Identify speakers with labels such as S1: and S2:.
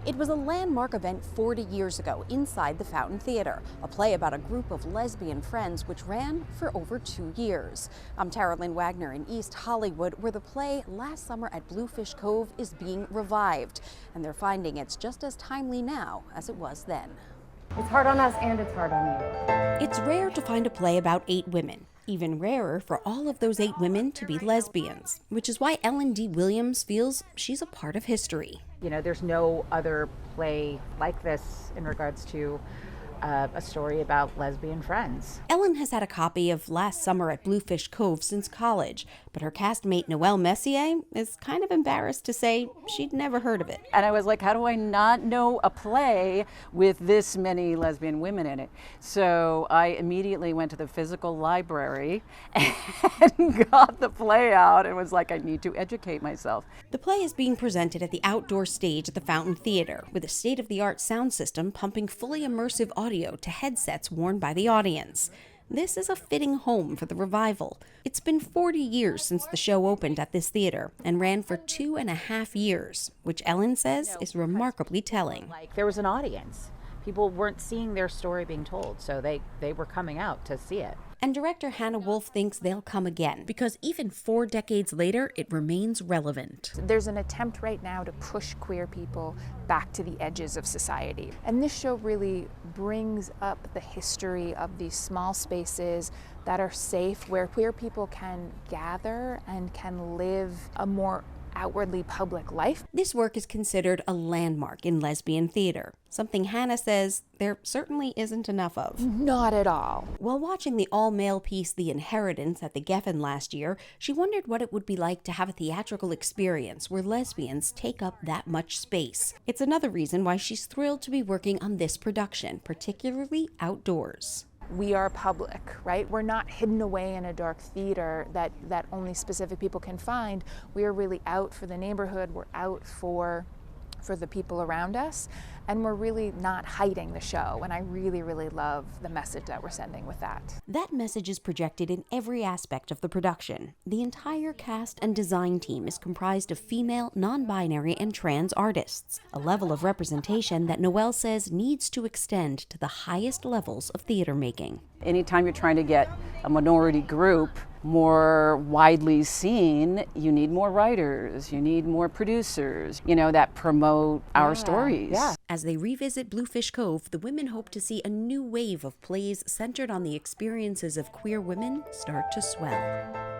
S1: It was a landmark event 40 years ago inside the Fountain Theater, a play about a group of lesbian friends which ran for over 2 years. I'm Lynn Wagner in East Hollywood, where the play Last Summer at BLUEFISH Cove is being revived, and they're finding it's just as timely now as it was then.
S2: It's hard on us and it's hard on you.
S1: It's rare to find a play about 8 women. Even rarer for all of those 8 women to be lesbians, which is why Ellen D. Williams feels she's a part of history.
S3: You know, there's no other play like this in regards to a story about lesbian friends.
S1: Ellen has had a copy of Last Summer at BLUEFISH Cove since college, but her castmate Noelle Messier is kind of embarrassed to say she'd never heard of it.
S3: And I was like, how do I not know a play with this many lesbian women in it? So I immediately went to the physical library and got the play out and was like, I need to educate myself.
S1: The play is being presented at the outdoor stage at the Fountain Theater, with a state-of-the-art sound system pumping fully immersive audio to headsets worn by the audience. This is a fitting home for the revival. It's been 40 years since the show opened at this theater and ran for 2.5 years, which Ellen says is remarkably telling.
S3: Like, there was an audience. People weren't seeing their story being told, so they were coming out to see it.
S1: And director Hannah Wolf thinks they'll come again, because even 4 decades later, it remains relevant.
S4: There's an attempt right now to push queer people back to the edges of society. And this show really brings up the history of these small spaces that are safe, where queer people can gather and can live a more outwardly public life.
S1: This work is considered a landmark in lesbian theater, something Hannah says there certainly isn't enough of.
S4: Not at all.
S1: While watching the all-male piece The Inheritance at the Geffen last year, she wondered what it would be like to have a theatrical experience where lesbians take up that much space. It's another reason why she's thrilled to be working on this production, particularly outdoors.
S4: We are public, right? We're not hidden away in a dark theater that only specific people can find. We are really out for the neighborhood. We're out for the people around us, and we're really not hiding the show. And I really, really love the message that we're sending with that.
S1: That message is projected in every aspect of the production. The entire cast and design team is comprised of female, non-binary, and trans artists, a level of representation that Noelle says needs to extend to the highest levels of theater making.
S3: Anytime you're trying to get a minority group more widely seen, you need more writers, you need more producers, that promote our stories.
S4: Yeah.
S1: As they revisit BLUEFISH Cove, the women hope to see a new wave of plays centered on the experiences of queer women start to swell.